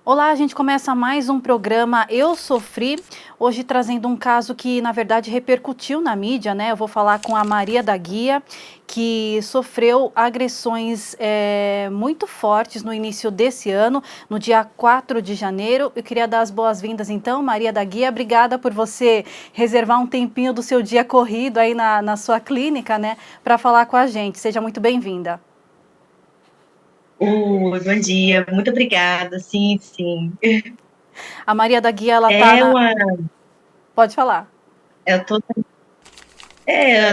Olá, a gente começa mais um programa Eu Sofri, hoje trazendo um caso que, na verdade, repercutiu na mídia, né? Eu vou falar com a Maria da Guia, que sofreu agressões muito fortes no início desse ano, no dia 4 de janeiro. Eu queria dar as boas-vindas, então, Maria da Guia. Obrigada por você reservar um tempinho do seu dia corrido aí na sua clínica, né, para falar com a gente. Seja muito bem-vinda. Oi, bom dia, muito obrigada. Sim, sim. A Maria da Guia, ela tá É na... uma, Pode falar. eu tô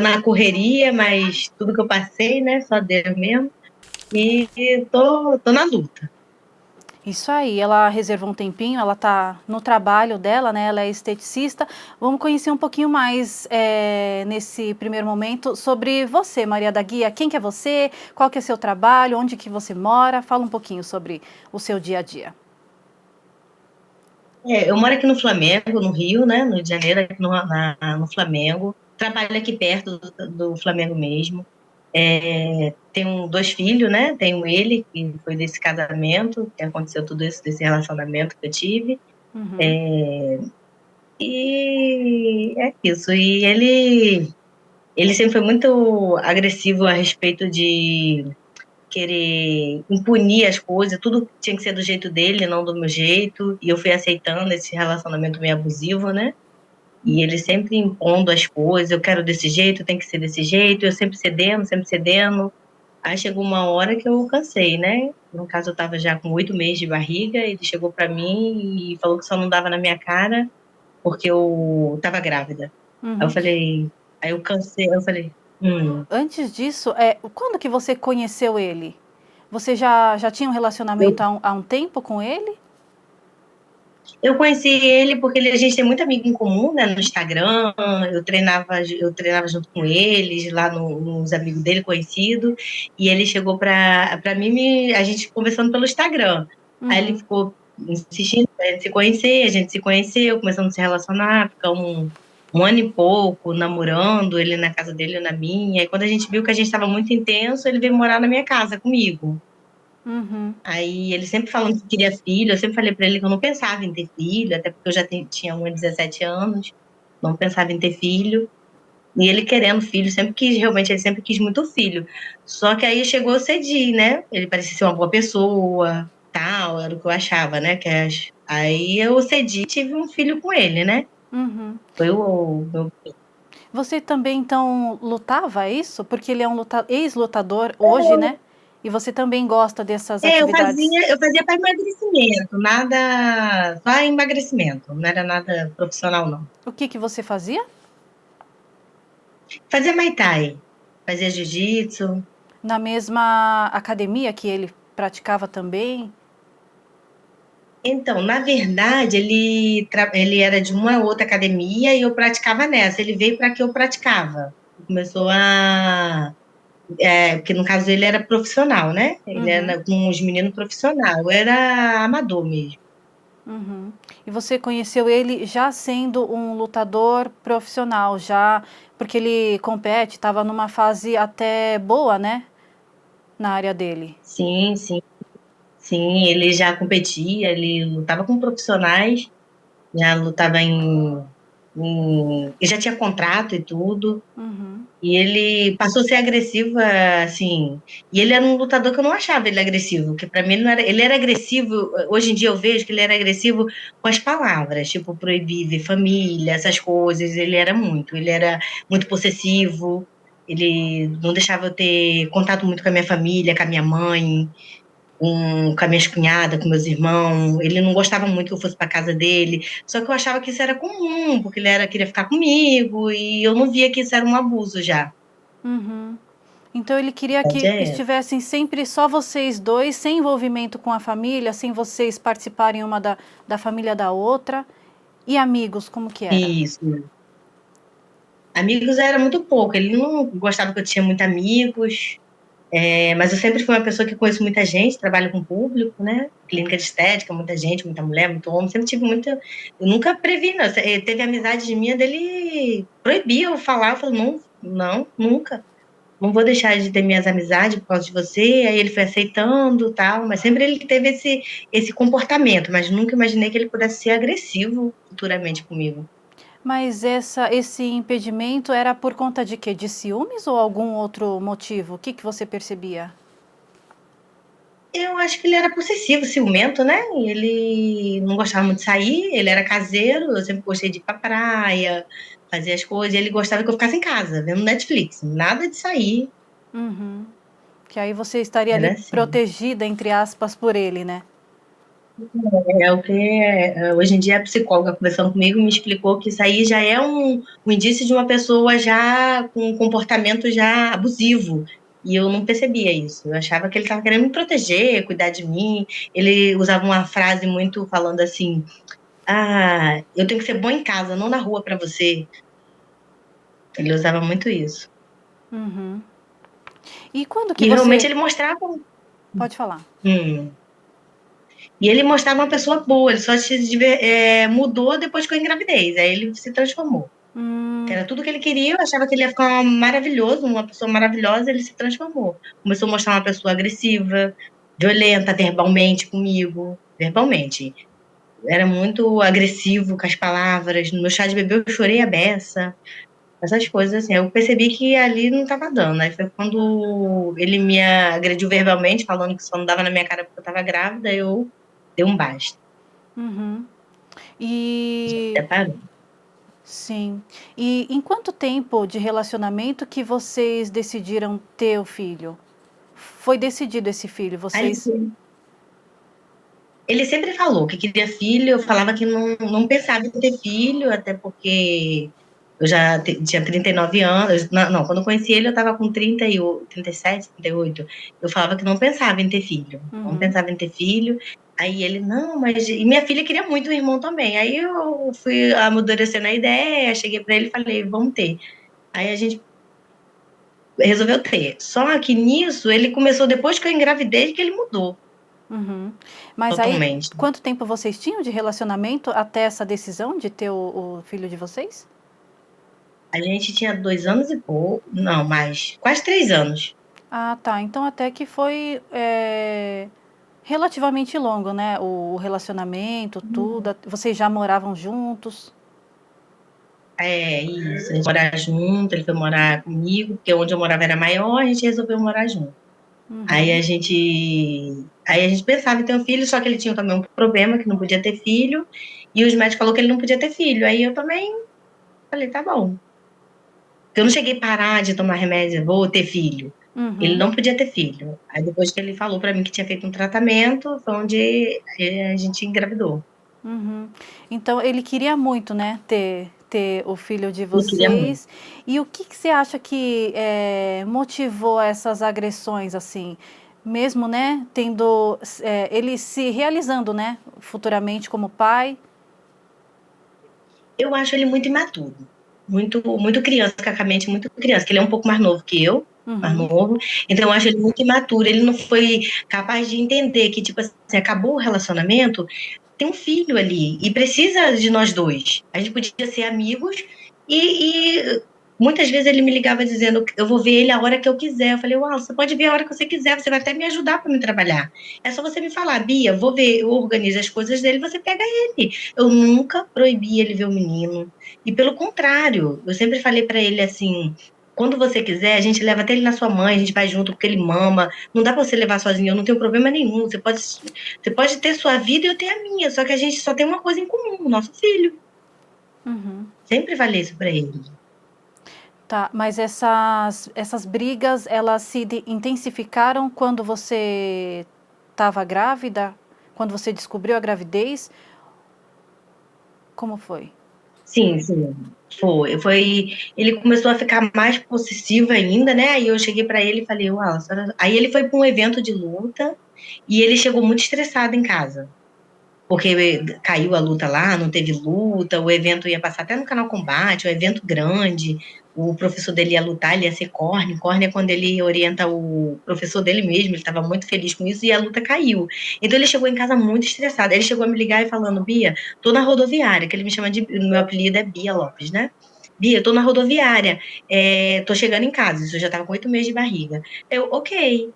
na correria, mas tudo que eu passei, né, só Deus mesmo. E tô na luta. Isso aí, ela reservou um tempinho, ela está no trabalho dela, né? Ela é esteticista. Vamos conhecer um pouquinho mais nesse primeiro momento sobre você, Maria da Guia. Quem que é você? Qual que é seu trabalho? Onde que você mora? Fala um pouquinho sobre o seu dia a dia. Eu moro aqui no Flamengo, no Rio, né, no Rio de Janeiro, aqui no Flamengo. Trabalho aqui perto do Flamengo mesmo. Tenho dois filhos, né? Tenho ele, que foi desse casamento, que aconteceu tudo isso, desse relacionamento que eu tive. Uhum. E é isso. E ele sempre foi muito agressivo a respeito de querer impunir as coisas, tudo tinha que ser do jeito dele, não do meu jeito, e eu fui aceitando esse relacionamento meio abusivo, né? E ele sempre impondo as coisas, eu quero desse jeito, tem que ser desse jeito, eu sempre cedendo, sempre cedendo. Aí chegou uma hora que eu cansei, né? No caso, eu estava já com 8 meses de barriga, ele chegou para mim e falou que só não dava na minha cara porque eu estava grávida. Aí eu Uhum. falei, aí eu cansei, eu falei, Antes disso, quando que você conheceu ele? Você já tinha um relacionamento eu, há um tempo com ele? eu conheci ele porque a gente tem muito amigo em comum, né, no Instagram, eu treinava junto com eles, lá nos amigos dele conhecido, e ele chegou para mim, a gente conversando pelo Instagram. Aí ele Uhum. ficou insistindo pra gente se conhecer, a gente se conheceu, começamos a se relacionar, ficamos um ano e pouco namorando, ele na casa dele, eu na minha, e quando a gente viu que a gente estava muito intenso, ele veio morar na minha casa comigo. Uhum. Aí ele sempre falando que queria filho, eu sempre falei pra ele que eu não pensava em ter filho, até porque eu já tinha uns 17 anos, não pensava em ter filho. E ele querendo filho, sempre quis, realmente, ele sempre quis muito filho. Só que aí chegou a cedir, né? Ele parecia ser uma boa pessoa, tal, era o que eu achava, né? Aí eu cedi e tive um filho com ele, né? Uhum. Foi o meu. Você também, então, lutava, é isso? Porque ele é um ex-lutador hoje, né? E você também gosta dessas É, eu atividades. fazia, eu fazia para emagrecimento, nada, só emagrecimento, não era nada profissional, não. O que que você fazia? Fazia Muay Thai, fazia jiu-jitsu. Na mesma academia que ele praticava também? Então, na verdade, ele era de uma outra academia e eu praticava nessa. Ele veio para que eu praticava. Começou a. Porque no caso ele era profissional, né? Ele Uhum, era com os meninos profissional, eu era amador mesmo. uhum. E você conheceu ele já sendo um lutador profissional, já porque ele compete, estava numa fase até boa, né? Na área dele. Sim, sim, sim. Ele já competia, ele lutava com profissionais, já lutava ele já tinha contrato e tudo. Uhum, E ele passou a ser agressivo, assim. E ele era um lutador que eu não achava ele agressivo, que para mim ele não era. Ele era agressivo. Hoje em dia eu vejo que ele era agressivo com as palavras, tipo proibir ver família, essas coisas. Ele era muito. Ele era muito possessivo. Ele não deixava eu ter contato muito com a minha família, com a minha mãe, com as minhas cunhadas, com meus irmãos. Ele não gostava muito que eu fosse para casa dele. Só que eu achava que isso era comum, porque queria ficar comigo e eu não via que isso era um abuso já. uhum. Então ele queria Verdade que é essa. estivessem sempre só vocês dois, sem envolvimento com a família, sem vocês participarem uma da família da outra. E amigos, como que era? Isso. Amigos era muito pouco. Ele não gostava que eu tinha muitos amigos, mas eu sempre fui uma pessoa que conheço muita gente, trabalho com público, né? Clínica de estética, muita gente, muita mulher, muito homem. Sempre tive muita. Eu nunca previ, não. Teve amizade de minha dele proibia eu falar. Eu falei, não, não, nunca. não vou deixar de ter minhas amizades por causa de você. Aí ele foi aceitando, tal, mas sempre ele teve esse comportamento, mas nunca imaginei que ele pudesse ser agressivo futuramente comigo. Mas esse impedimento era por conta de quê? De ciúmes ou algum outro motivo? O que que você percebia? Eu acho que ele era possessivo, ciumento, né? Ele não gostava muito de sair, ele era caseiro, eu sempre gostei de ir pra praia, fazer as coisas, e ele gostava que eu ficasse em casa, vendo Netflix, nada de sair, Uhum. Que aí você estaria ali era assim. protegida, entre aspas, por ele, né? É o que hoje em dia a psicóloga conversando comigo me explicou que isso aí já é um indício de uma pessoa já com um comportamento já abusivo. E eu não percebia isso. Eu achava que ele estava querendo me proteger, cuidar de mim. Ele usava uma frase muito falando assim: "Ah, eu tenho que ser bom em casa, não na rua para você". Ele usava muito isso. Uhum. E quando que E realmente você... ele mostrava. Pode falar. Hum. E ele mostrava uma pessoa boa. Ele só mudou depois que eu engravidez. Aí ele se transformou. Que Hum, era tudo que ele queria, eu achava que ele ia ficar maravilhoso, uma pessoa maravilhosa, ele se transformou. Começou a mostrar uma pessoa agressiva, violenta verbalmente comigo, verbalmente. Era muito agressivo com as palavras. No meu chá de bebê eu chorei a beça, essas coisas assim. Eu percebi que ali não estava dando. Aí foi quando ele me agrediu verbalmente, falando que só não dava na minha cara porque eu estava grávida, eu dei um basta. uhum. E Até parou. sim. E em quanto tempo de relacionamento que vocês decidiram ter o filho? Foi decidido esse filho, Aí vocês... ele sempre falou que queria filho, eu falava que não pensava em ter filho, até porque eu já tinha 39 anos. Não, quando eu conheci ele eu estava com 37, 38. Eu falava que não pensava em ter filho, não Uhum, pensava em ter filho. Aí ele, não, mas. E minha filha queria muito um irmão também. Aí eu fui amadurecendo a ideia, cheguei para ele e falei, vamos ter. Aí a gente resolveu ter. Só que nisso ele começou, depois que eu engravidei, que ele mudou uhum. Mas aí, totalmente. quanto tempo vocês tinham de relacionamento até essa decisão de ter o filho de vocês? A gente tinha 2 anos e pouco, não, mais, quase 3 anos. Ah, tá. Então até que foi relativamente longo, né? O relacionamento, tudo. Vocês já moravam juntos? É, isso, a gente morar junto, ele foi morar comigo, porque onde eu morava era maior, a gente resolveu morar junto. Aí Uhum, a gente pensava em ter um filho, só que ele tinha também um problema, que não podia ter filho, e os médicos falaram que ele não podia ter filho. Aí eu também falei, tá bom. Porque eu não cheguei a parar de tomar remédio, vou ter filho. Ele uhum, não podia ter filho. Aí depois que ele falou pra mim que tinha feito um tratamento, foi onde a gente engravidou. uhum. Então ele queria muito, né? Ter o filho de Ele queria muito. vocês. E o que que você acha que motivou essas agressões, assim? Mesmo, né? Tendo ele se realizando, né? Futuramente como pai. Eu acho ele muito imaturo, muito, muito criança, cacamente muito criança, que ele é um pouco mais novo que eu, mais Uhum, novo, então eu acho ele muito imaturo, ele não foi capaz de entender que, tipo assim, acabou o relacionamento, tem um filho ali, e precisa de nós dois. A gente podia ser amigos, e muitas vezes ele me ligava dizendo, eu vou ver ele a hora que eu quiser. Eu falei, uau, você pode ver a hora que você quiser, você vai até me ajudar para me trabalhar. É só você me falar, Bia, vou ver, eu organizo as coisas dele, você pega ele. Eu nunca proibi ele ver o menino. E pelo contrário, eu sempre falei para ele assim, quando você quiser, a gente leva até ele na sua mãe, a gente vai junto porque ele mama. Não dá para você levar sozinho, eu não tenho problema nenhum. Você pode ter sua vida e eu ter a minha, só que a gente só tem uma coisa em comum, o nosso filho. uhum. Sempre falei isso para ele. Tá, mas essas brigas, elas intensificaram quando você estava grávida? Quando você descobriu a gravidez? Como foi? Sim, sim. Ele começou a ficar mais possessivo ainda, né? Aí eu cheguei para ele e falei, uau, aí ele foi para um evento de luta e ele chegou muito estressado em casa. Porque caiu a luta lá, não teve luta, o evento ia passar até no Canal Combate, um evento grande, o professor dele ia lutar, ele ia ser corne. Corne é quando ele orienta o professor dele mesmo, ele estava muito feliz com isso, e a luta caiu. Então ele chegou em casa muito estressado, ele chegou a me ligar e falando, Bia, tô na rodoviária, que ele me chama de, meu apelido é Bia Lopes, né? Bia, eu tô na rodoviária, tô chegando em casa, isso eu já tava com 8 meses de barriga. Eu, ok.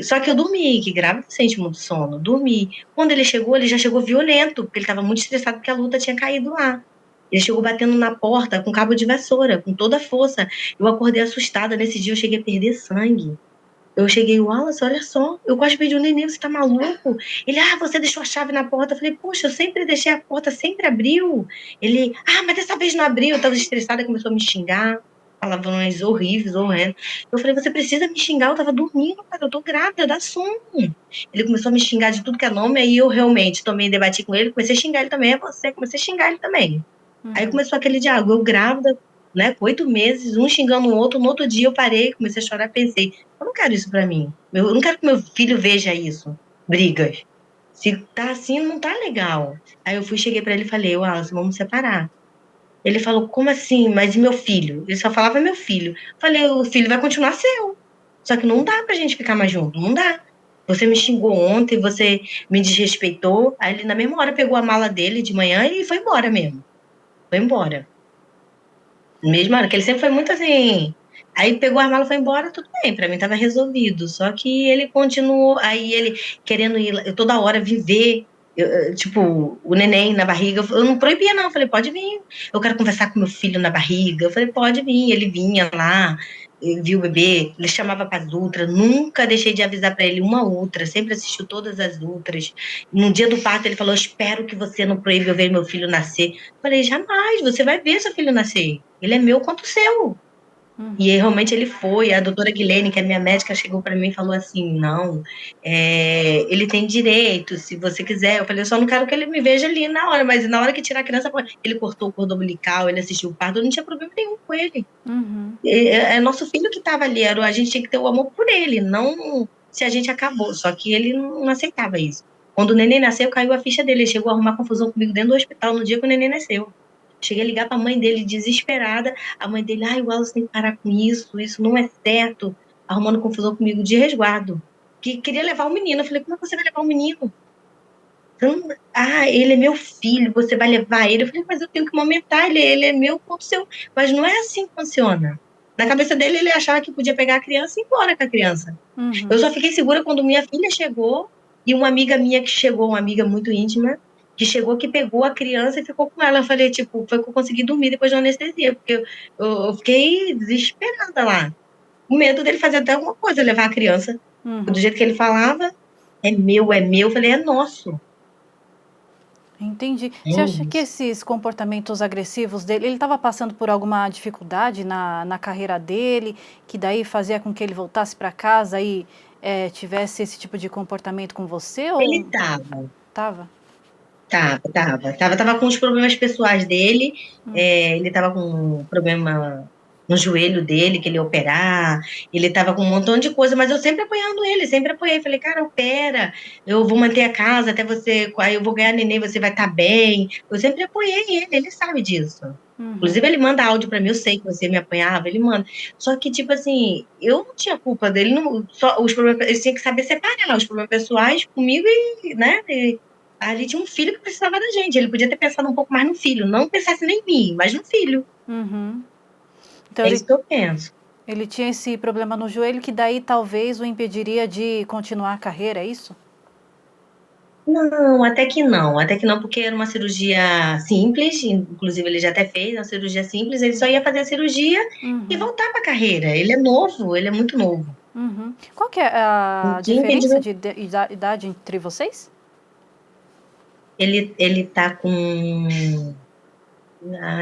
Só que eu dormi, que grávida sente muito sono, dormi. Quando ele já chegou violento, porque ele tava muito estressado porque a luta tinha caído lá. Ele chegou batendo na porta com cabo de vassoura, com toda a força. Eu acordei assustada, nesse dia eu cheguei a perder sangue. Eu cheguei, Wallace, olha só, eu quase perdi o neném, você tá maluco? Ele, você deixou a chave na porta. Eu falei, poxa, eu sempre deixei a porta, sempre abriu. Ele, mas dessa vez não abriu. Eu tava estressada, começou a me xingar, palavrões horríveis, horrendos. Eu falei, você precisa me xingar, eu tava dormindo, cara, eu tô grávida, dá sono. Ele começou a me xingar de tudo que é nome, aí eu realmente tomei debati com ele, comecei a xingar ele também, comecei a xingar ele também. Aí começou aquele diálogo, eu grávida, né, com 8 meses, um xingando o outro, no outro dia eu parei, comecei a chorar, pensei, eu não quero isso pra mim. Eu não quero que meu filho veja isso. Brigas. Se tá assim, não tá legal. Aí eu cheguei pra ele e falei, Wallace, vamos separar. Ele falou, como assim? Mas e meu filho? Ele só falava meu filho. Falei, o filho vai continuar seu. Só que não dá pra gente ficar mais junto, não dá. Você me xingou ontem, você me desrespeitou. Aí ele, na mesma hora, pegou a mala dele de manhã e foi embora mesmo. Foi embora. Mesmo hora, que ele sempre foi muito assim. Aí pegou a mala e foi embora, tudo bem, pra mim tava resolvido. Só que ele continuou, aí ele querendo ir eu toda hora viver, tipo, o neném na barriga. Eu não proibia, não. Eu falei, pode vir. Eu quero conversar com meu filho na barriga. Eu falei, pode vir. Ele vinha lá, viu o bebê, ele chamava para as ultras. Nunca deixei de avisar para ele uma ultra, sempre assistiu todas as ultras. No dia do parto, ele falou: espero que você não proíba eu ver meu filho nascer. Eu falei, jamais, você vai ver seu filho nascer. Ele é meu quanto o seu. E realmente ele foi. A doutora Guilene, que é minha médica, chegou para mim e falou assim: não, ele tem direito, se você quiser. Eu falei: eu só não quero que ele me veja ali na hora, mas na hora que tirar a criança, ele cortou o cordão umbilical, ele assistiu o parto, eu não tinha problema nenhum com ele. É nosso filho que estava ali, a gente tinha que ter o amor por ele, não se a gente acabou. Só que ele não aceitava isso. Quando o neném nasceu, caiu a ficha dele. Ele chegou a arrumar confusão comigo dentro do hospital no dia que o neném nasceu. Cheguei a ligar para a mãe dele desesperada. A mãe dele, o Wallace tem que parar com isso não é certo. Arrumando confusão comigo de resguardo. Que queria levar o menino. Eu falei, como é que você vai levar o menino? Ele é meu filho, você vai levar ele. Eu falei, mas eu tenho que momentar, ele é meu ponto seu. Mas não é assim que funciona. Na cabeça dele, ele achava que podia pegar a criança e ir embora com a criança. Eu só fiquei segura quando minha filha chegou e uma amiga minha que chegou, uma amiga muito íntima, que chegou, que pegou a criança e ficou com ela. Eu falei, tipo, foi que eu consegui dormir depois da anestesia, porque eu fiquei desesperada lá. Com medo dele fazer até alguma coisa, levar a criança. Do jeito que ele falava, é meu, é meu. Eu falei, é nosso. Entendi. Você acha que esses comportamentos agressivos dele, ele estava passando por alguma dificuldade na carreira dele, que daí fazia com que ele voltasse para casa e tivesse esse tipo de comportamento com você? Ou Ele tava. tava? Tava com os problemas pessoais dele, ele tava com um problema no joelho dele, que ele ia operar, ele tava com um montão de coisa, mas eu sempre apoiando ele, sempre apoiei. Falei, cara, opera, eu vou manter a casa até você, aí eu vou ganhar neném, você vai estar bem. Eu sempre apoiei ele sabe disso. Inclusive, ele manda áudio pra mim, eu sei que você me apanhava, ele manda. Só que, tipo assim, eu não tinha culpa dele, só os problemas, ele tinha que saber separar os problemas pessoais comigo e, né, ali tinha um filho que precisava da gente. Ele podia ter pensado um pouco mais no filho. Não pensasse nem em mim, mas no filho. Então, Isso que eu penso. Ele tinha esse problema no joelho que daí talvez o impediria de continuar a carreira, é isso? Não, até que não. Até que não, porque era uma cirurgia simples. Inclusive, ele já até fez uma cirurgia simples. Ele só ia fazer a cirurgia e voltar para a carreira. Ele é novo, ele é muito novo. Qual que é a Ninguém diferença impediu. de idade entre vocês? Ele tá com.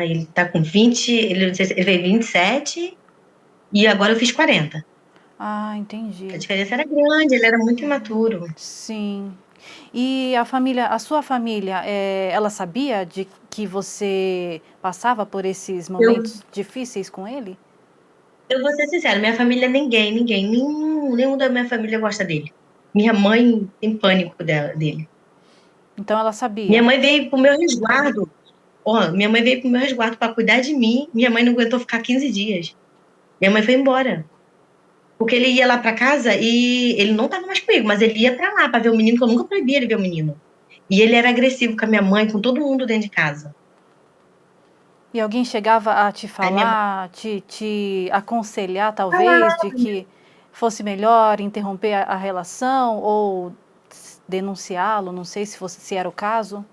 Ele tá com 20. Ele fez 27 e agora eu fiz 40. Entendi. A diferença era grande, ele era muito imaturo. Sim. E a sua família, ela sabia de que você passava por esses Eu, momentos difíceis com ele? eu vou ser sincera, minha família, nenhum da minha família gosta dele. Minha mãe tem pânico dele. Então ela Minha sabia. mãe veio pro meu resguardo. Minha mãe veio pro meu resguardo para cuidar de mim. Minha mãe não aguentou ficar 15 dias. Minha mãe foi embora. Porque ele ia lá para casa e ele não tava mais comigo, mas ele ia para lá para ver o menino, que eu nunca proibia ele ver o menino. E ele era agressivo com a minha mãe, com todo mundo dentro de casa. E alguém chegava a te Aí minha mãe falar, te aconselhar, talvez, falava, de que fosse melhor interromper a relação ou denunciá-lo? Não sei se era o caso.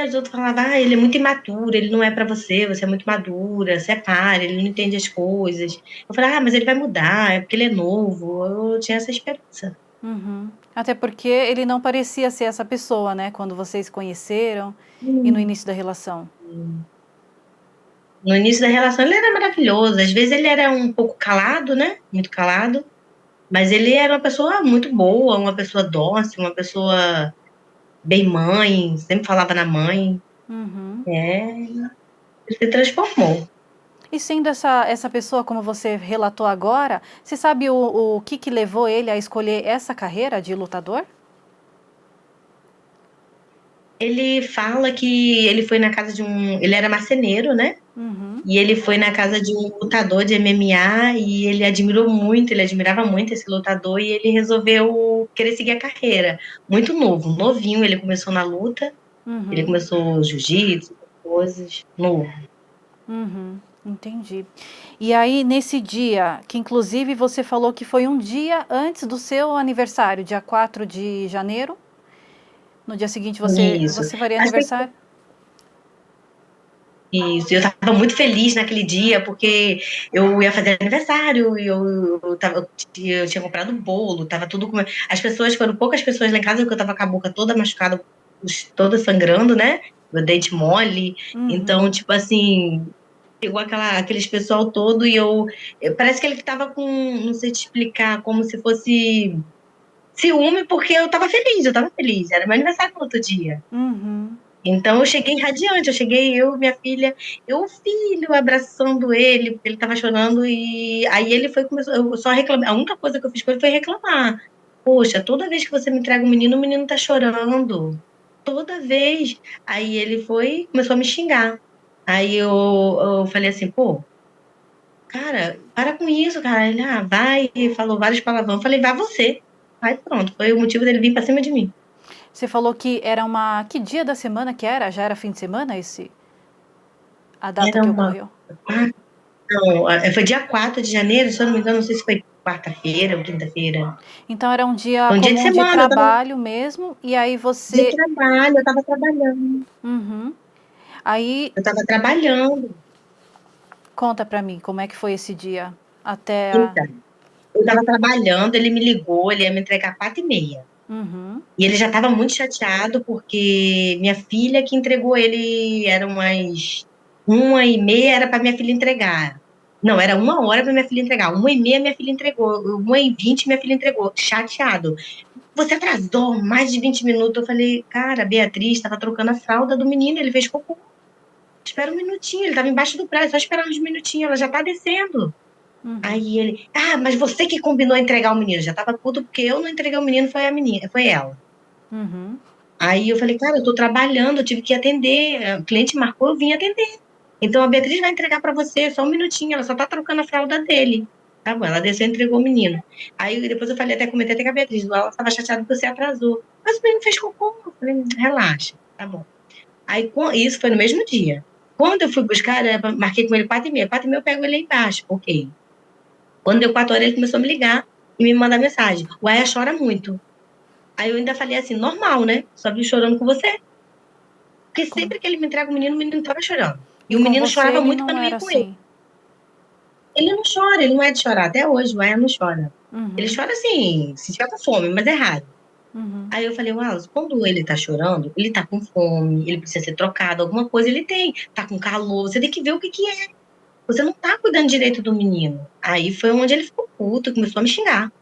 os outros falavam, ele é muito imaturo, ele não é pra você, você é muito madura, separa, ele não entende as coisas. Eu falei, mas ele vai mudar, é porque ele é novo. Eu tinha essa esperança. Uhum. Até porque ele não parecia ser essa pessoa, né? Quando vocês se conheceram e no Hum. início da relação. No início da relação ele era maravilhoso, às vezes ele era um pouco calado, né, muito calado, mas ele era uma pessoa muito boa, uma pessoa dócil, uma pessoa bem mãe, sempre falava na mãe. Uhum. Ele se transformou. E sendo essa pessoa, como você relatou agora, você sabe o que levou ele a escolher essa carreira de lutador? Ele fala que ele foi na casa de ele era marceneiro, né, Uhum. e ele foi na casa de um lutador de MMA e ele admirou muito, ele admirava muito esse lutador e ele resolveu querer seguir a carreira. Muito novo, novinho, ele começou na luta. Ele Uhum. começou jiu-jitsu, coisas, novo. Uhum. Entendi. E aí, nesse dia, que inclusive você falou que foi um dia antes do seu aniversário, dia 4 de janeiro, no dia seguinte Isso. você faria Acho que aniversário? isso. Eu estava muito feliz naquele dia, porque eu ia fazer aniversário e eu tinha comprado bolo, tava tudo com. As pessoas, foram poucas pessoas lá em casa, porque eu estava com a boca toda machucada, toda sangrando, né? Meu dente mole. Então, Uhum. tipo assim, pegou aqueles pessoal todo e parece que ele estava com, não sei te explicar, como se fosse ciúme, porque eu tava feliz, era meu aniversário no outro dia. Uhum. Então eu cheguei radiante, eu, minha filha, o filho abraçando ele, porque ele estava chorando, e aí ele foi, começou, eu só reclamei, a única coisa que eu fiz com ele foi reclamar. Poxa, toda vez que você me entrega um menino, o menino tá chorando. Toda vez. Aí ele foi, começou a me xingar. Aí eu falei assim, pô, cara, para com isso, cara. Ele, vai, e falou vários palavrões. Eu falei, vai você. Aí pronto, foi o motivo dele vir pra cima de mim. Você falou que era uma. Que dia da semana que era? Já era fim de semana a data Era que uma. ocorreu? Não, foi dia 4 de janeiro, se eu não me engano, não sei se foi quarta-feira ou quinta-feira. Então era um dia Foi um dia de comum de semana, eu tava trabalho mesmo, e aí de você. trabalho, eu tava trabalhando. Uhum. Aí Eu tava trabalhando. conta pra mim como é que foi esse dia até a. Então, eu tava trabalhando, ele me ligou, ele ia me entregar 4h30. Uhum. E ele já estava muito chateado porque minha filha que entregou ele, era umas 1h30, era para minha filha entregar. Não, era 1 hora para minha filha entregar. 1h30 minha filha entregou. 1h20 minha filha entregou. Chateado. Você atrasou mais de 20 minutos. Eu falei, cara, a Beatriz estava trocando a fralda do menino, ele fez cocô. Espera um minutinho, ele estava embaixo do prédio, só esperar uns minutinhos, ela já está descendo. Uhum. Aí ele, mas você que combinou entregar o menino. Já estava puto porque eu não entreguei o menino, foi a menina, foi ela. Uhum. Aí eu falei, cara, eu tô trabalhando, eu tive que atender. O cliente marcou, eu vim atender. Então a Beatriz vai entregar para você, só um minutinho, ela só tá trocando a fralda dele. Tá bom, ela desceu e entregou o menino. Aí depois eu falei, até comentei até com a Beatriz, ela estava chateada porque você atrasou. Mas o menino fez cocô. Eu falei, relaxa, tá bom. Aí isso foi no mesmo dia. Quando eu fui buscar, marquei com ele 4h30. 4h30 eu pego ele aí embaixo, ok. Quando deu 4 horas, ele começou a me ligar e me mandar mensagem. O Aya chora muito. Aí eu ainda falei assim, normal, né? Só vi chorando com você. Porque Com- sempre que ele me entrega o menino estava chorando. E E o com menino você chorava ele muito para não não ir era com ele. assim. Ele não chora, ele não é de chorar. Até hoje, o Aya não chora. Ele Uhum. chora assim, se tiver com fome, mas é raro. Uhum. Aí eu falei, Wallace, quando ele tá chorando, ele tá com fome, ele precisa ser trocado, alguma coisa ele tem. Tá com calor, você tem que ver o que que é. Você não tá cuidando direito do menino. Aí foi onde ele ficou puto e começou a me xingar.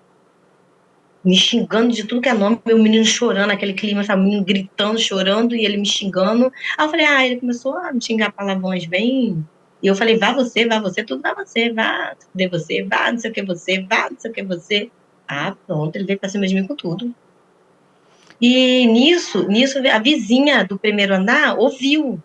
Me xingando de tudo que é nome, meu menino chorando, aquele clima, sabe, o menino gritando, chorando, e ele me xingando. Aí eu falei, ele começou a me xingar palavrões bem. E eu falei, vá você, tudo vá você, vá, de você, vá, não sei o que você, vá, não sei o que você. Pronto, ele veio pra cima de mim com tudo. E nisso, a vizinha do primeiro andar ouviu.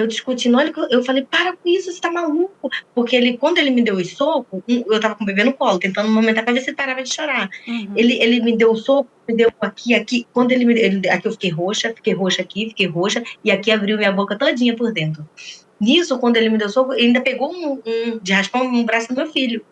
eu discutindo, olha, eu falei, para com isso, você tá maluco? Porque quando ele me deu o soco, eu tava com o bebê no colo, tentando momentar pra ver se ele parava de chorar. Ele me deu o soco, me deu aqui, quando aqui eu fiquei roxa aqui, fiquei roxa, e aqui abriu minha boca todinha por dentro. Nisso, quando ele me deu o soco, ele ainda pegou de raspão no braço do meu filho.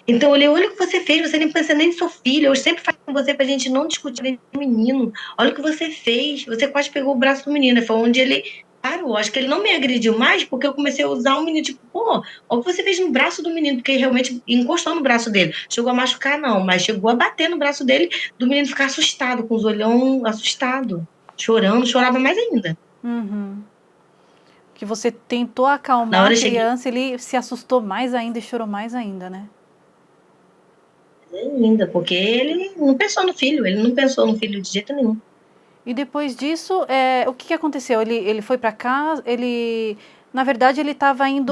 Então eu olhei, olha o que você fez, você nem pensa nem no seu filho, eu sempre falo com você pra gente não discutir com o menino, olha o que você fez, você quase pegou o braço do menino, foi onde ele parou, acho que ele não me agrediu mais, porque eu comecei a usar o menino, tipo, pô, olha o que você fez no braço do menino, porque realmente encostou no braço dele, chegou a machucar não, mas chegou a bater no braço dele, do menino ficar assustado, com os olhão assustado, chorando, chorava mais ainda. Que você tentou acalmar a criança, ele se assustou mais ainda e chorou mais ainda, né? Ainda, porque ele não pensou no filho, de jeito nenhum. E depois disso, o que aconteceu? Ele foi para casa, na verdade, ele estava indo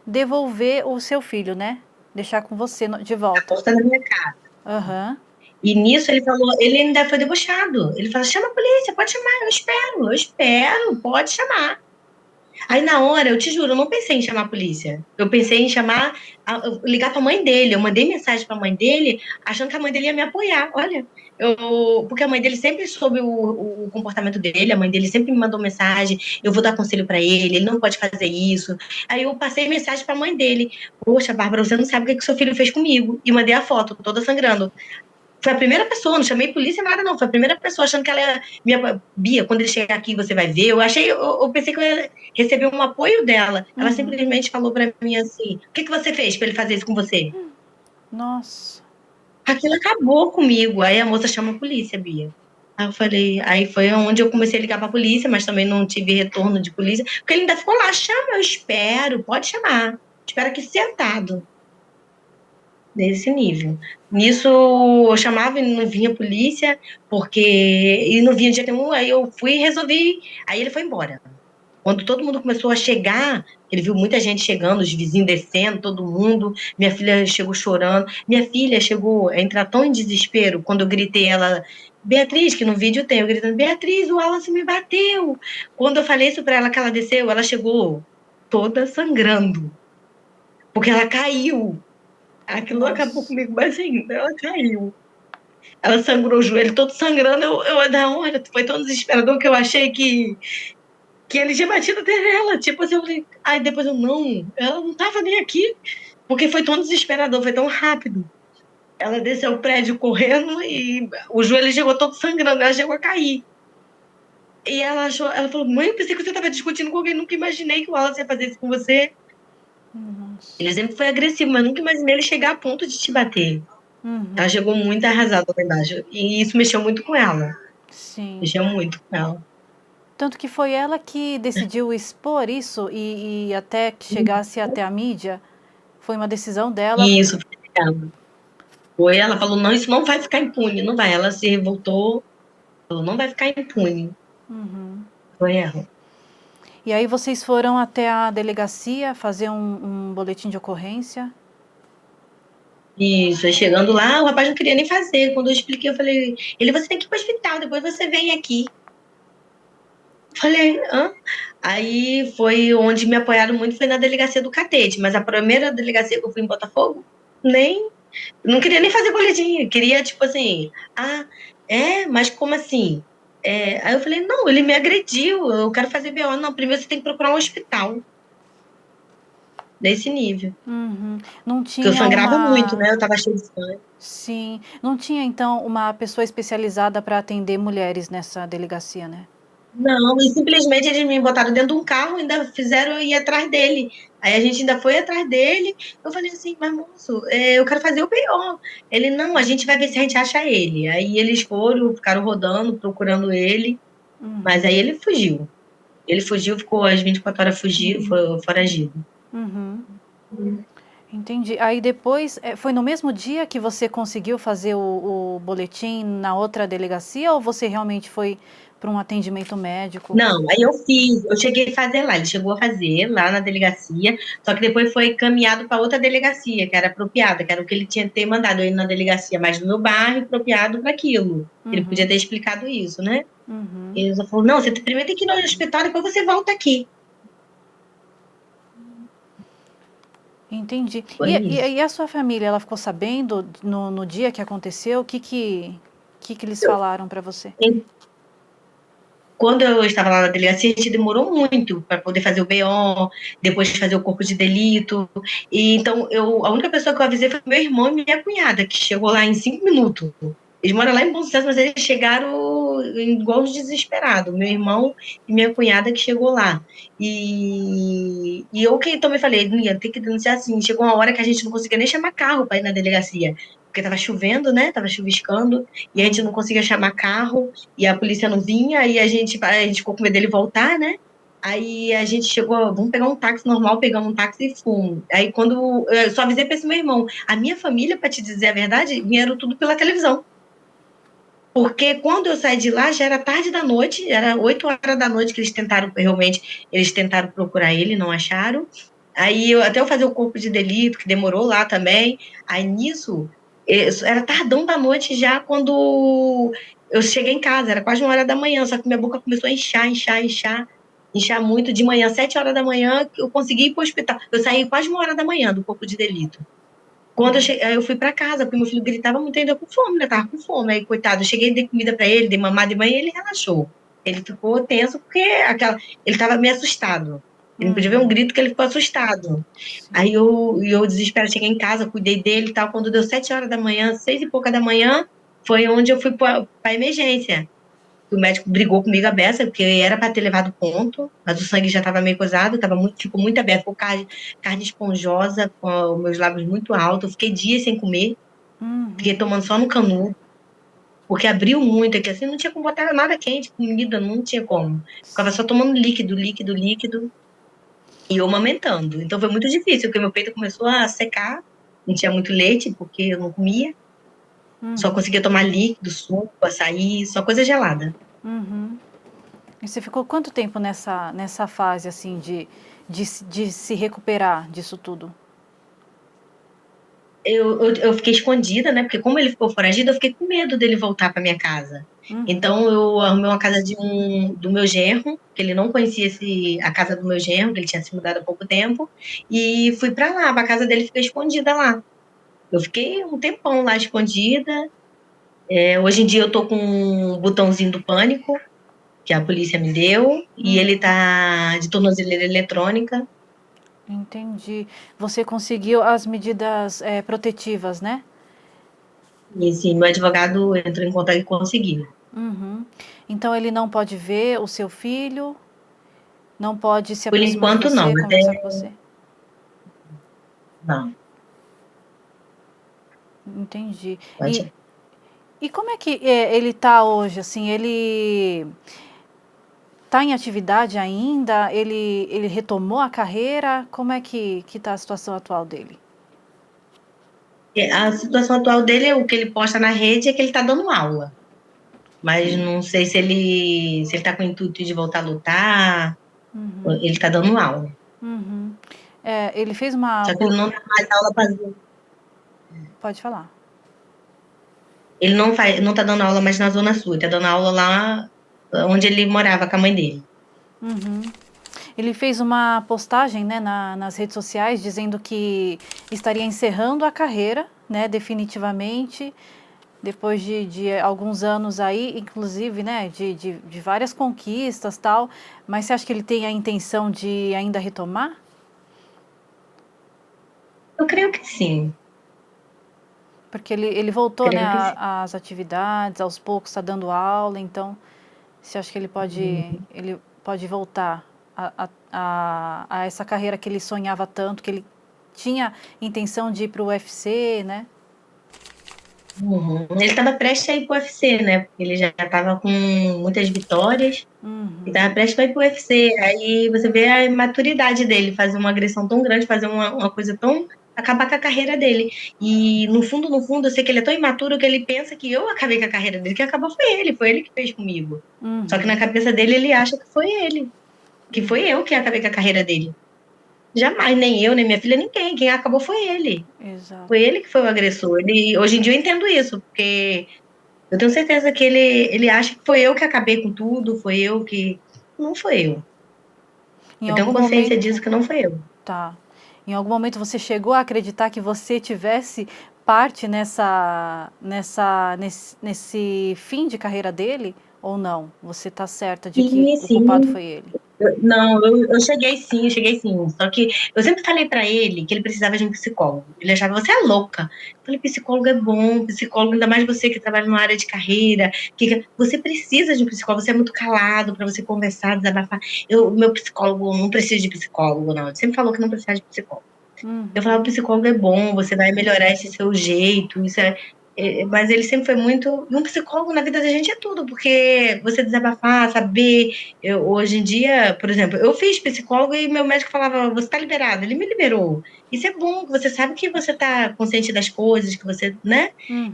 devolver o seu filho, né? Deixar com você de volta. A porta da minha casa. E nisso ele ainda foi debochado. Ele falou, chama a polícia, pode chamar, eu espero, pode chamar. Aí na hora, eu te juro, eu não pensei em chamar a polícia. Eu pensei em ligar pra mãe dele. Eu mandei mensagem pra mãe dele, achando que a mãe dele ia me apoiar. Olha, porque a mãe dele sempre soube o comportamento dele, a mãe dele sempre me mandou mensagem, eu vou dar conselho pra ele não pode fazer isso. Aí eu passei mensagem pra mãe dele, poxa, Bárbara, você não sabe o que seu filho fez comigo. E mandei a foto, toda sangrando. Foi a primeira pessoa, não chamei polícia, nada não. Foi a primeira pessoa achando que ela ia... Bia, quando ele chegar aqui, você vai ver. Eu pensei que eu ia receber um apoio dela. Ela simplesmente falou pra mim assim, o que você fez pra ele fazer isso com você? Nossa. Aquilo acabou comigo. Aí a moça chama a polícia, Bia. Aí eu falei, aí foi onde eu comecei a ligar pra polícia, mas também não tive retorno de polícia, porque ele ainda ficou lá, chama, eu espero, pode chamar. Espero aqui sentado. Desse nível. Nisso, eu chamava e não vinha polícia, porque ele não vinha de jeito nenhum, aí eu fui e resolvi, aí ele foi embora. Quando todo mundo começou a chegar, ele viu muita gente chegando, os vizinhos descendo, todo mundo, minha filha chegou chorando, minha filha chegou a entrar tão em desespero, quando eu gritei ela, Beatriz, que no vídeo tem, eu gritando, Beatriz, o Wallace me bateu. Quando eu falei isso pra ela, que ela desceu, ela chegou toda sangrando, porque ela caiu. Aquilo acabou comigo mais ainda. Ela caiu. Ela sangrou o joelho todo sangrando. Eu da hora, foi tão desesperador que eu achei que ele tinha batido até nela. Tipo assim, eu falei, aí depois não, ela não tava nem aqui. Porque foi tão desesperador, foi tão rápido. Ela desceu o prédio correndo e o joelho chegou todo sangrando, ela chegou a cair. E ela falou, mãe, eu pensei que você estava discutindo com alguém, nunca imaginei que o Wallace ia fazer isso com você. Ele sempre foi agressivo, mas nunca imaginei ele chegar a ponto de te bater. Ela chegou muito arrasada lá embaixo. E isso mexeu muito com ela. Sim. Mexeu muito com ela. Tanto que foi ela que decidiu expor isso e até que chegasse até a mídia? Foi uma decisão dela? Isso, foi ela. Foi, ela falou, não, isso não vai ficar impune, não vai. Ela se revoltou, falou, não vai ficar impune. Foi ela. E aí vocês foram até a delegacia fazer um boletim de ocorrência? Isso, aí chegando lá, o rapaz não queria nem fazer. Quando eu expliquei, eu falei, você tem que ir para o hospital, depois você vem aqui. Falei, hã? Aí foi onde me apoiaram muito, foi na delegacia do Catete, mas a primeira delegacia que eu fui em Botafogo, não queria nem fazer boletim, queria tipo assim, mas como assim? Aí eu falei, não, ele me agrediu, eu quero fazer BO. Não, primeiro você tem que procurar um hospital. Desse nível. Não tinha porque eu sangrava muito, né? Eu tava cheia de sangue. Sim. Não tinha, então, uma pessoa especializada para atender mulheres nessa delegacia, né? Não, e simplesmente eles me botaram dentro de um carro e ainda fizeram eu ir atrás dele. Aí a gente ainda foi atrás dele. Eu falei assim, mas moço, eu quero fazer o BO. Ele, não, a gente vai ver se a gente acha ele. Aí eles ficaram rodando, procurando ele. Mas aí ele fugiu. Ele fugiu, ficou às 24 horas foragido. Entendi. Aí depois, foi no mesmo dia que você conseguiu fazer o boletim na outra delegacia ou você realmente foi para um atendimento médico? Não, aí eu cheguei a fazer lá, ele chegou a fazer lá na delegacia, só que depois foi caminhado para outra delegacia, que era apropriada, que era o que ele tinha que ter mandado, eu ir na delegacia mais do meu bairro, apropriado para aquilo. Ele podia ter explicado isso, né? Ele só falou, não, você primeiro tem que ir no hospital, depois você volta aqui. Entendi. Foi isso. E a sua família, ela ficou sabendo no dia que aconteceu? O que eles falaram para você? Quando eu estava lá na delegacia, a gente demorou muito para poder fazer o BO, depois fazer o corpo de delito. E então, a única pessoa que eu avisei foi meu irmão e minha cunhada, que chegou lá em 5 minutos. Eles moram lá em Bom Sucesso, mas eles chegaram igual uns desesperados. Meu irmão e minha cunhada que chegou lá. E eu que também falei, ia ter que denunciar assim. Chegou uma hora que a gente não conseguia nem chamar carro para ir na delegacia, porque estava chovendo, né? Tava chuviscando, e a gente não conseguia chamar carro, e a polícia não vinha, e a gente ficou com medo dele voltar, né? Aí a gente chegou, vamos pegar um táxi normal, pegamos um táxi e fomos. Aí quando eu só avisei para esse meu irmão, a minha família, para te dizer a verdade, vieram tudo pela televisão. Porque quando eu saí de lá, já era tarde da noite, era 8 horas da noite que eles tentaram procurar ele, não acharam. Aí até eu fazer o corpo de delito, que demorou lá também. Aí nisso, era tardão da noite já quando eu cheguei em casa, era quase 1 hora da manhã, só que minha boca começou a inchar muito. De manhã, 7 horas da manhã, eu consegui ir para o hospital. Eu saí quase 1 hora da manhã do corpo de delito. Quando eu fui para casa, porque meu filho gritava muito ainda com fome, né? Tava com fome. Aí, coitado, eu cheguei, dei comida para ele, dei mamada de manhã e ele relaxou. Ele ficou tenso porque ele tava meio assustado. Ele não podia ver um grito que ele ficou assustado. Aí eu desesperado, cheguei em casa, cuidei dele e tal. Quando deu 7 horas da manhã, 6 e pouca da manhã, foi onde eu fui para a emergência. O médico brigou comigo a beça, porque era para ter levado ponto, mas o sangue já estava meio coisado, ficou muito aberto, ficou carne esponjosa, com os meus lábios muito altos. Eu fiquei dias sem comer, fiquei tomando só no canudo, porque abriu muito aqui, assim, não tinha como botar nada quente, comida, não tinha como. Ficava só tomando líquido, líquido, líquido, e eu amamentando. Então foi muito difícil, porque meu peito começou a secar, não tinha muito leite, porque eu não comia, só conseguia tomar líquido, suco, açaí, só coisa gelada. E você ficou quanto tempo nessa fase, assim, de se recuperar disso tudo? Eu fiquei escondida, né? Porque como ele ficou foragido, eu fiquei com medo dele voltar para minha casa. Então eu arrumei uma casa do meu genro, que ele não conhecia a casa do meu genro, que ele tinha se mudado há pouco tempo, e fui para lá, para a casa dele, fiquei escondida lá. Eu fiquei um tempão lá escondida. Hoje em dia eu tô com um botãozinho do pânico, que a polícia me deu, e ele tá de tornozeleira eletrônica. Entendi. Você conseguiu as medidas protetivas, né? E assim, meu advogado entrou em contato e conseguiu. Então ele não pode ver o seu filho, não pode se Por aproximar de enquanto não, você, mas conversar com você. não. Entendi. Pode. E como é que ele está hoje? Assim, ele está em atividade ainda? Ele retomou a carreira? Como é que está a situação atual dele? A situação atual dele, o que ele posta na rede é que ele está dando aula. Mas não sei se ele está com o intuito de voltar a lutar. Ele está dando aula. Ele fez uma... Só que ele não dá mais aula para. Pode falar. Ele não está dando aula mais na Zona Sul, ele está dando aula lá onde ele morava com a mãe dele. Ele fez uma postagem, né, nas redes sociais dizendo que estaria encerrando a carreira, né, definitivamente, depois de alguns anos aí, inclusive, né, de várias conquistas, tal. Mas você acha que ele tem a intenção de ainda retomar? Eu creio que sim. Porque ele voltou, né, Creio que sim. às atividades, aos poucos está dando aula, então você acha que ele pode voltar a essa carreira que ele sonhava tanto, que ele tinha intenção de ir para o UFC, né? Ele estava prestes a ir para o UFC, né? Porque ele já estava com muitas vitórias. E estava prestes a ir para o UFC. Aí você vê a imaturidade dele, fazer uma agressão tão grande, fazer uma coisa tão. Acabar com a carreira dele. E no fundo, eu sei que ele é tão imaturo que ele pensa que eu acabei com a carreira dele, que acabou foi ele que fez comigo. Só que na cabeça dele, ele acha que foi ele. Que foi eu que acabei com a carreira dele. Jamais, nem eu, nem minha filha, ninguém. Quem acabou foi ele. Exato. Foi ele que foi o agressor. Hoje em dia eu entendo isso, porque eu tenho certeza que ele acha que foi eu que acabei com tudo, foi eu que. Não foi eu. Em Eu tenho algum consciência momento, disso que não foi eu. tá. Em algum momento você chegou a acreditar que você tivesse parte nesse fim de carreira dele? Ou não? Você está certa de que Sim, o culpado sim. foi ele? Não, eu cheguei sim. Só que eu sempre falei pra ele que ele precisava de um psicólogo. Ele achava, você é louca. Eu falei, psicólogo é bom, psicólogo, ainda mais você que trabalha numa área de carreira, você precisa de um psicólogo, você é muito calado pra você conversar, desabafar. Meu psicólogo não precisa de psicólogo, não. Ele sempre falou que não precisa de psicólogo. Eu falava, o psicólogo é bom, você vai melhorar esse seu jeito, mas ele sempre foi muito. E um psicólogo na vida da gente é tudo, porque você desabafar, saber. Hoje em dia, por exemplo, eu fiz psicólogo e meu médico falava, você está liberado. Ele me liberou. Isso é bom, que você sabe que você está consciente das coisas, que você, né?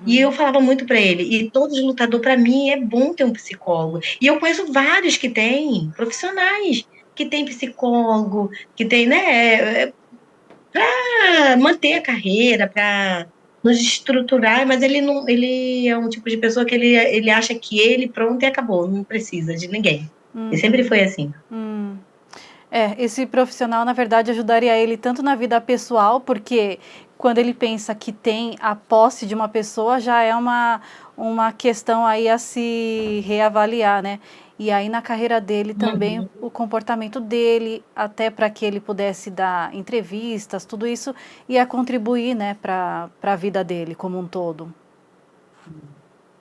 E eu falava muito para ele. E todos lutador, para mim, é bom ter um psicólogo. E eu conheço vários que têm, profissionais, que têm psicólogo, que tem, né? Para manter a carreira, para nos estruturar, mas ele não, ele é um tipo de pessoa que ele acha que ele pronto e acabou, não precisa de ninguém. Ele sempre foi assim. Esse profissional, na verdade, ajudaria ele tanto na vida pessoal, porque quando ele pensa que tem a posse de uma pessoa, já é uma questão aí a se reavaliar, né? E aí na carreira dele também, Uhum. o comportamento dele, até para que ele pudesse dar entrevistas, tudo isso ia contribuir, né, para a vida dele como um todo.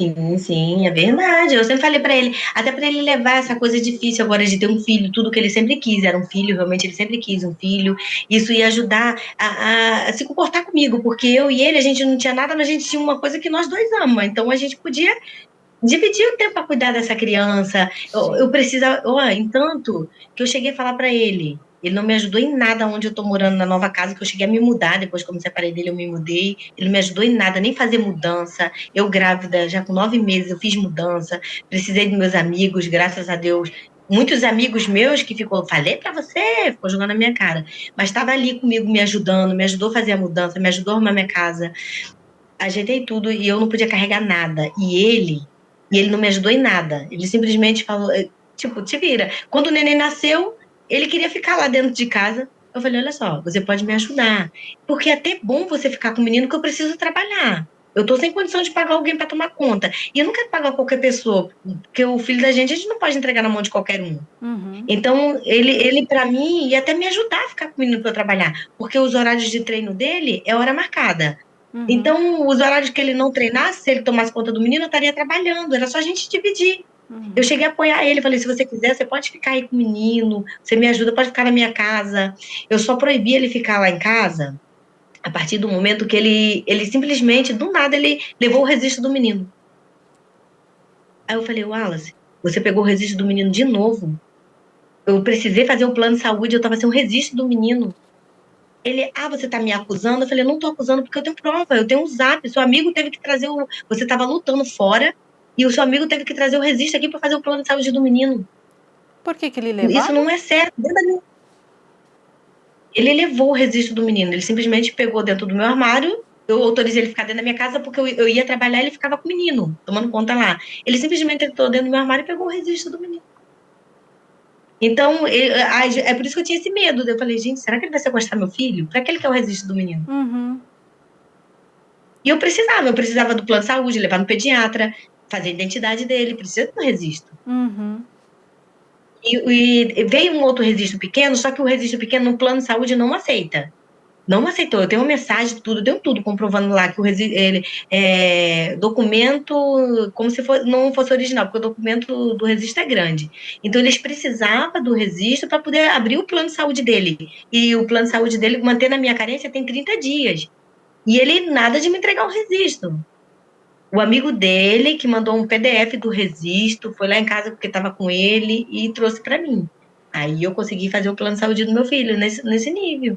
Sim, sim, é verdade. Eu sempre falei para ele, até para ele levar essa coisa difícil agora de ter um filho, tudo que ele sempre quis, era um filho, realmente ele sempre quis um filho. Isso ia ajudar a se comportar comigo, porque eu e ele, a gente não tinha nada, mas a gente tinha uma coisa que nós dois amamos. Então a gente podia dividir o tempo para cuidar dessa criança. Eu Sim. precisava, entanto que eu cheguei a falar para ele. Ele não me ajudou em nada onde eu tô morando na nova casa, que eu cheguei a me mudar, depois que eu me separei dele, eu me mudei. Ele não me ajudou em nada, nem fazer mudança. Eu grávida, já com 9 meses, eu fiz mudança. Precisei dos meus amigos, graças a Deus. Muitos amigos meus que ficou, falei para você, ficou jogando na minha cara. Mas estava ali comigo, me ajudando, me ajudou a fazer a mudança, me ajudou a arrumar minha casa. Ajeitei tudo e eu não podia carregar nada. E ele não me ajudou em nada. Ele simplesmente falou, tipo, te vira. Quando o neném nasceu, ele queria ficar lá dentro de casa. Eu falei, olha só, você pode me ajudar. Porque é até bom você ficar com o menino que eu preciso trabalhar. Eu tô sem condição de pagar alguém para tomar conta. E eu não quero pagar qualquer pessoa, porque o filho da gente a gente não pode entregar na mão de qualquer um. Uhum. Então, ele para mim, ia até me ajudar a ficar com o menino para eu trabalhar. Porque os horários de treino dele é hora marcada. Uhum. Então, os horários que ele não treinasse, se ele tomasse conta do menino, eu estaria trabalhando. Era só a gente dividir. Eu cheguei a apoiar ele, falei, se você quiser, você pode ficar aí com o menino, você me ajuda, pode ficar na minha casa. Eu só proibi ele ficar lá em casa a partir do momento que ele simplesmente, do nada, ele levou o registro do menino. Aí eu falei, Wallace, você pegou o registro do menino de novo? Eu precisei fazer um plano de saúde, eu estava sem o registro do menino. Ele, você está me acusando? Eu falei, não estou acusando porque eu tenho prova, eu tenho um zap, seu amigo teve que trazer você estava lutando fora e o seu amigo teve que trazer o registro aqui para fazer o plano de saúde do menino. Por que ele Isso levava? não é certo. Ele levou o registro do menino, ele simplesmente pegou dentro do meu armário, eu autorizei ele ficar dentro da minha casa porque eu ia trabalhar e ele ficava com o menino, tomando conta lá. Ele simplesmente entrou dentro do meu armário e pegou o registro do menino. Então, é por isso que eu tinha esse medo. Eu falei, gente, será que ele vai sequestrar meu filho? Para que ele quer o registro do menino? Uhum. E eu precisava do plano de saúde, levar no pediatra, fazer a identidade dele, precisa do registro. Uhum. E veio um outro registro pequeno, só que o registro pequeno no plano de saúde não aceita. Não aceitou. Eu tenho uma mensagem, tudo, deu tudo comprovando lá que o ele documento como se não fosse original, porque o documento do registro é grande. Então eles precisavam do registro para poder abrir o plano de saúde dele. E o plano de saúde dele, mantendo a minha carência, tem 30 dias. E ele nada de me entregar o registro. O amigo dele, que mandou um PDF do registro, foi lá em casa porque estava com ele e trouxe para mim. Aí eu consegui fazer o plano de saúde do meu filho nesse nível.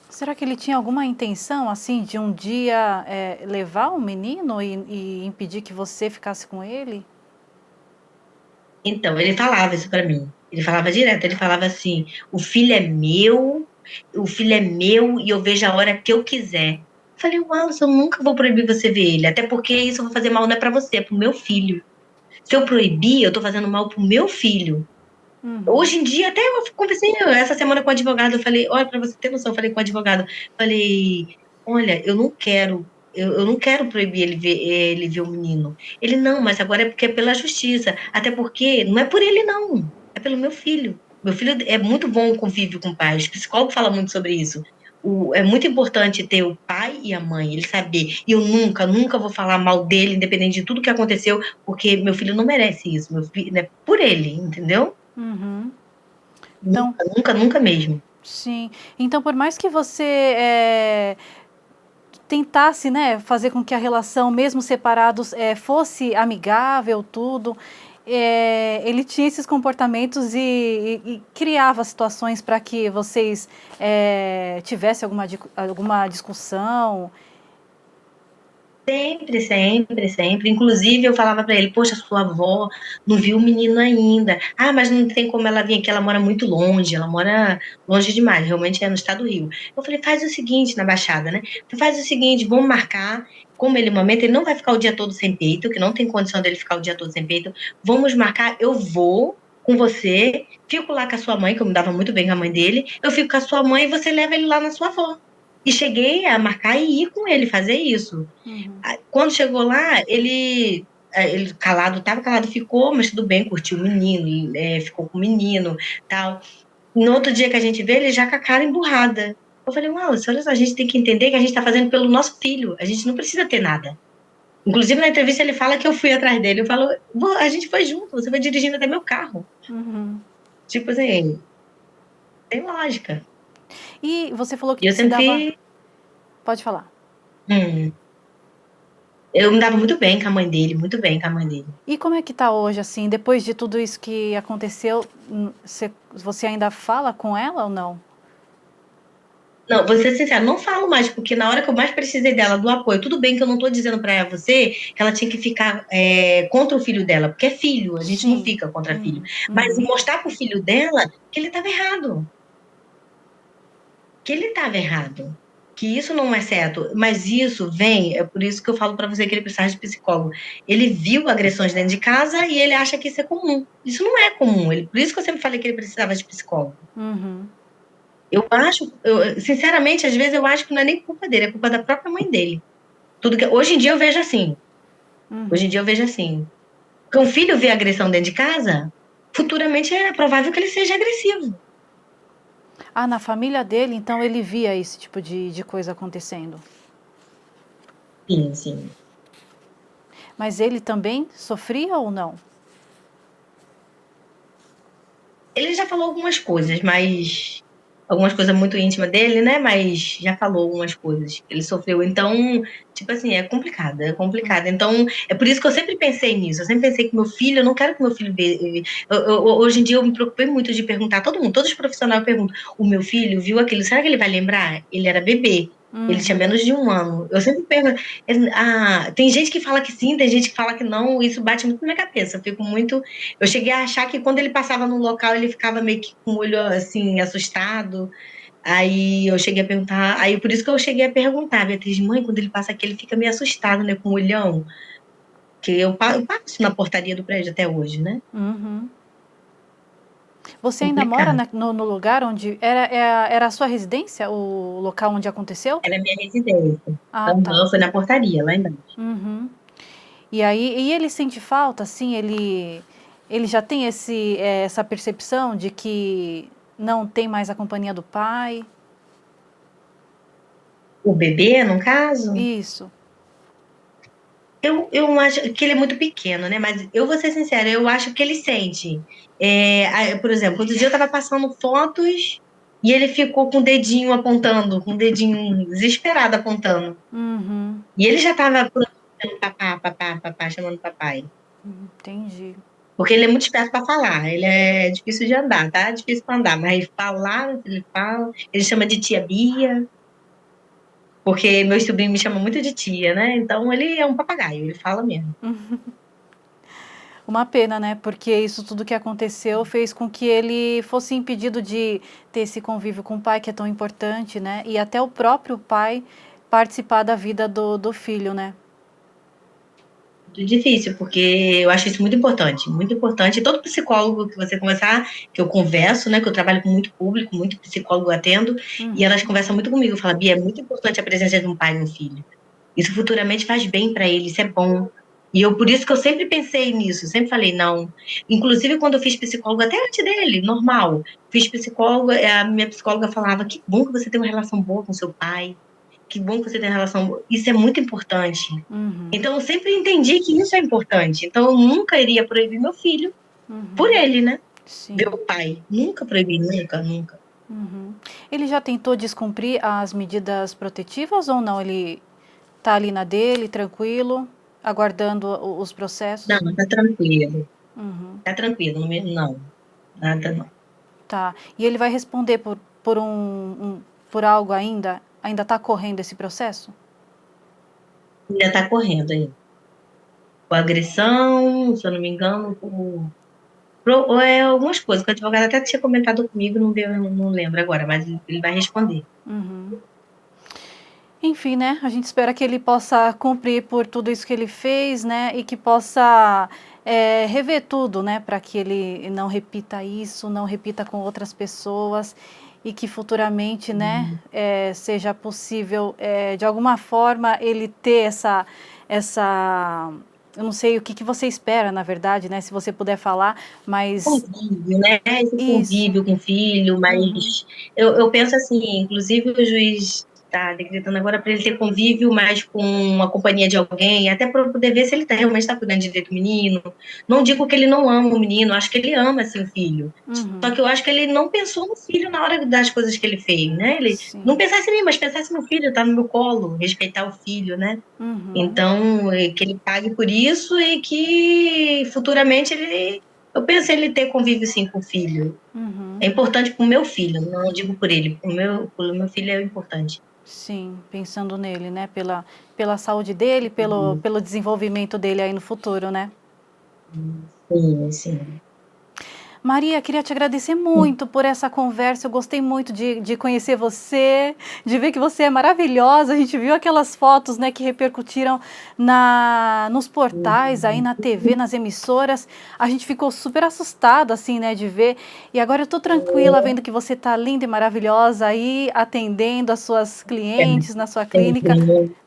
Será que ele tinha alguma intenção, assim, de um dia levar o menino e impedir que você ficasse com ele? Então, ele falava isso para mim. Ele falava direto, ele falava assim: o filho é meu e eu vejo a hora que eu quiser. Eu falei, Wallace, eu nunca vou proibir você ver ele, até porque isso vai fazer mal não é para você, é pro meu filho. Se eu proibir, eu tô fazendo mal pro meu filho. Uhum. Hoje em dia, até eu conversei essa semana com o advogado, eu falei, olha, para você ter noção, eu falei com o advogado, falei, olha, eu não quero proibir ele ver o menino. Ele, não, mas agora é porque é pela justiça. Até porque não é por ele, não. É pelo meu filho. Meu filho é muito bom o convívio com o pai. Os psicólogos falam muito sobre isso. É muito importante ter o pai e a mãe, ele saber. E eu nunca vou falar mal dele, independente de tudo que aconteceu, porque meu filho não merece isso. Meu filho, é por ele, entendeu? Uhum. Então, Nunca mesmo. sim. Então, por mais que você tentasse, né, fazer com que a relação, mesmo separados, fosse amigável, tudo, ele tinha esses comportamentos e criava situações para que vocês tivessem alguma discussão. Sempre. Inclusive, eu falava para ele, poxa, sua avó não viu o menino ainda. Ah, mas não tem como ela vir aqui, ela mora muito longe, ela mora longe demais, realmente é no estado do Rio. Eu falei, faz o seguinte, na Baixada, né? Faz o seguinte, vamos marcar, como ele momento, ele não vai ficar o dia todo sem peito, que não tem condição dele ficar o dia todo sem peito. Vamos marcar, eu vou com você, fico lá com a sua mãe, que eu me dava muito bem com a mãe dele, eu fico com a sua mãe e você leva ele lá na sua avó. E cheguei a marcar e ir com ele fazer isso. Uhum. Quando chegou lá, ele calado, estava calado, ficou, mas tudo bem, curtiu o menino, ficou com o menino, tal. No outro dia que a gente vê, ele já com a cara emburrada. Eu falei, Wallace, olha só, a gente tem que entender que a gente está fazendo pelo nosso filho, a gente não precisa ter nada. Inclusive, na entrevista, ele fala que eu fui atrás dele. Eu falo, a gente foi junto, você foi dirigindo até meu carro. Uhum. Tipo assim, tem lógica. E você falou que E eu se sempre dava. fui. Pode falar. hum, eu me dava muito bem com a mãe dele, muito bem com a mãe dele. E como é que tá hoje, assim, depois de tudo isso que aconteceu, você ainda fala com ela ou não? Não, vou ser sincera, não falo mais, porque na hora que eu mais precisei dela, do apoio, tudo bem que eu não tô dizendo pra você que ela tinha que ficar contra o filho dela, porque é filho, a gente não Sim. fica contra filho. Uhum. Mas Uhum. mostrar pro filho dela que ele estava errado, que ele estava errado, que isso não é certo. Mas isso vem, é por isso que eu falo pra você que ele precisa de psicólogo. Ele viu agressões dentro de casa e ele acha que isso é comum. Isso não é comum. Por isso que eu sempre falei que ele precisava de psicólogo. Uhum. Sinceramente, às vezes eu acho que não é nem culpa dele, é culpa da própria mãe dele. Hoje em dia eu vejo assim. Hoje em Uhum. dia eu vejo assim. Porque um filho vê agressão dentro de casa, futuramente é provável que ele seja agressivo. Ah, na família dele, então ele via esse tipo de coisa acontecendo. Sim, sim. Mas ele também sofria ou não? Ele já falou algumas coisas, mas algumas coisas muito íntimas dele, né? Mas já falou algumas coisas que ele sofreu. Então, tipo assim, é complicado, é complicado. Então, é por isso que eu sempre pensei nisso. Eu sempre pensei que meu filho, eu não quero que meu filho veja. Hoje em dia eu me preocupei muito de perguntar a todo mundo, todos os profissionais perguntam: o meu filho viu aquilo, será que ele vai lembrar? Ele era bebê. Ele tinha Uhum. menos de 1 ano. Eu sempre pergunto. Tem gente que fala que sim, tem gente que fala que não. Isso bate muito na minha cabeça. Eu fico muito. Eu cheguei a achar que quando ele passava no local, ele ficava meio que com o olho assim, assustado. Aí eu cheguei a perguntar, aí por isso que eu cheguei a perguntar, Beatriz, mãe, quando ele passa aqui, ele fica meio assustado, né, com o olhão, que eu passo na portaria do prédio até hoje, né? Uhum. Você ainda mora Complicado. no lugar onde era a sua residência, o local onde aconteceu? Era a minha residência. Ah, tá. Aham, foi na portaria, lá embaixo. Uhum. E ele sente falta, assim, ele já tem essa percepção de que não tem mais a companhia do pai? O bebê, no caso, Isso. eu acho que ele é muito pequeno, né? Mas eu vou ser sincera, eu acho que ele sente. Por exemplo, outro dia eu tava passando fotos e ele ficou com o dedinho apontando, com o dedinho desesperado apontando. Uhum. E ele já estava chamando papá, chamando papai. Entendi. Porque ele é muito esperto para falar. Ele é difícil de andar, tá? Difícil para andar, mas falar, ele fala. Ele chama de tia Bia, porque meu sobrinho me chama muito de tia, né? Então ele é um papagaio, ele fala mesmo. Uma pena, né? Porque isso tudo que aconteceu fez com que ele fosse impedido de ter esse convívio com o pai, que é tão importante, né? E até o próprio pai participar da vida do filho, né? Muito difícil, porque eu acho isso muito importante, muito importante. E todo psicólogo que você conversar, que eu converso, né, que eu trabalho com muito público, muito psicólogo eu atendo, e elas conversam muito comigo, falam, Bia, é muito importante a presença de um pai e um filho. Isso futuramente faz bem para ele, isso é bom. E eu, por isso que eu sempre pensei nisso, sempre falei, não. Inclusive, quando eu fiz psicólogo, até antes dele, normal, fiz psicólogo, a minha psicóloga falava, que bom que você tem uma relação boa com seu pai, que bom que você tem uma relação boa. Isso é muito importante. Então, eu sempre entendi que isso é importante. Então, eu nunca iria proibir meu filho por ele, né? Sim. Ver o pai. Nunca proibi, nunca, nunca. Ele já tentou descumprir as medidas protetivas ou não? Ele tá ali na dele, tranquilo, aguardando os processos? Não, tá tranquilo. Tá tranquilo, não. Nada não. Tá. E ele vai responder por algo ainda? Ainda está correndo esse processo? Ainda tá correndo aí. Com agressão, se eu não me engano, algumas coisas que o advogado até tinha comentado comigo, não lembro agora, mas ele vai responder. Enfim, né? A gente espera que ele possa cumprir por tudo isso que ele fez, né? E que possa rever tudo, né? Para que ele não repita isso, não repita com outras pessoas e que futuramente, né? Seja possível, de alguma forma, ele ter essa eu não sei o que você espera, na verdade, né? Se você puder falar, mas... Convívio, né? Esse Isso. convívio com o filho, mas eu penso assim, inclusive o juiz está decretando agora para ele ter convívio mais com a companhia de alguém, até para poder ver se ele realmente está cuidando direito do menino. Não digo que ele não ama o menino, acho que ele ama, assim, o filho. Só que eu acho que ele não pensou no filho na hora das coisas que ele fez, né? Ele não pensasse em mim, mas pensasse no filho, tá no meu colo, respeitar o filho, né? Então, que ele pague por isso e que futuramente eu penso em ele ter convívio sim com o filho. É importante para o meu filho, não digo por ele, pelo meu filho é importante. Sim, pensando nele, né? Pela saúde dele, pelo desenvolvimento dele aí no futuro, né? Sim, sim. Maria, queria te agradecer muito por essa conversa. Eu gostei muito de conhecer você, de ver que você é maravilhosa. A gente viu aquelas fotos, né, que repercutiram nos portais, aí na TV, nas emissoras. A gente ficou super assustado, assim, né, de ver. E agora eu tô tranquila vendo que você tá linda e maravilhosa aí, atendendo as suas clientes na sua clínica.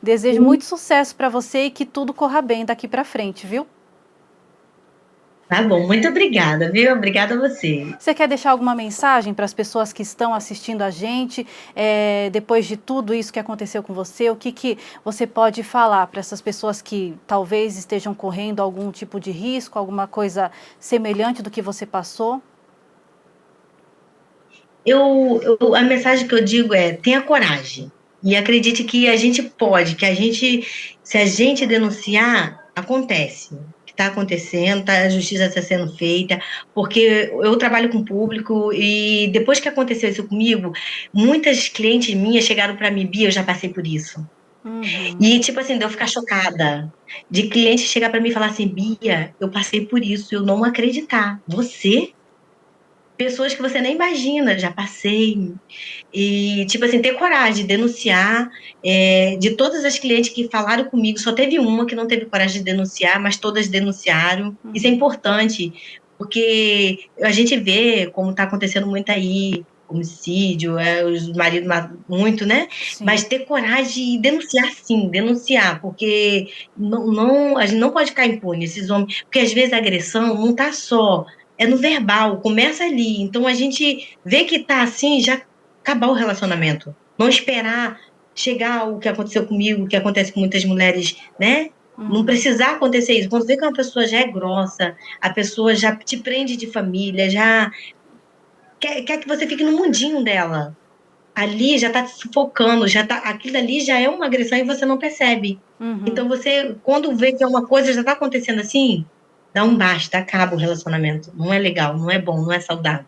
Desejo muito sucesso para você e que tudo corra bem daqui para frente, viu? Tá bom, muito obrigada, viu? Obrigada a você. Você quer deixar alguma mensagem para as pessoas que estão assistindo a gente, depois de tudo isso que aconteceu com você? O que você pode falar para essas pessoas que talvez estejam correndo algum tipo de risco, alguma coisa semelhante do que você passou? A mensagem que eu digo é: tenha coragem e acredite que a gente pode, se a gente denunciar, acontece. Está acontecendo, a justiça está sendo feita, porque eu trabalho com público e depois que aconteceu isso comigo, muitas clientes minhas chegaram para mim, Bia, eu já passei por isso. E tipo assim, de eu ficar chocada, de cliente chegar para mim e falar assim, Bia, eu passei por isso, eu não acreditar. Você? Pessoas que você nem imagina, já passei. E, tipo assim, ter coragem de denunciar. De todas as clientes que falaram comigo, só teve uma que não teve coragem de denunciar, mas todas denunciaram. Isso é importante, porque a gente vê como está acontecendo muito aí, homicídio, os maridos muito, né? Sim. Mas ter coragem de denunciar, sim, denunciar, porque a gente não pode ficar impune, esses homens, porque às vezes a agressão não está só no verbal, começa ali. Então a gente vê que tá assim, já acabar o relacionamento. Não esperar chegar o que aconteceu comigo, o que acontece com muitas mulheres, né? Não precisar acontecer isso. Quando vê que uma pessoa já é grossa, a pessoa já te prende de família, já quer que você fique no mundinho dela. Ali já tá te sufocando, aquilo ali já é uma agressão e você não percebe. Então você, quando vê que é uma coisa já tá acontecendo assim, dá um basta, acaba o relacionamento. Não é legal, não é bom, não é saudável.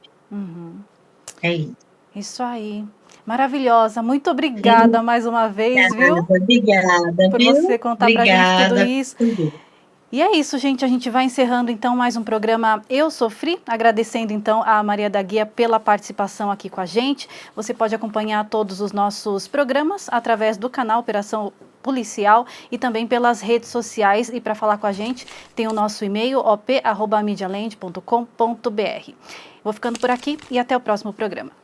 É isso. Isso aí. Maravilhosa. Muito obrigada mais uma vez, viu? Obrigada, por viu? você contar pra gente tudo Obrigada. isso. E é isso, gente. A gente vai encerrando então mais um programa Eu Sofri, agradecendo então a Maria da Guia pela participação aqui com a gente. Você pode acompanhar todos os nossos programas através do canal Operação policial e também pelas redes sociais. E para falar com a gente, tem o nosso e-mail op@medialand.com.br. Vou ficando por aqui e até o próximo programa.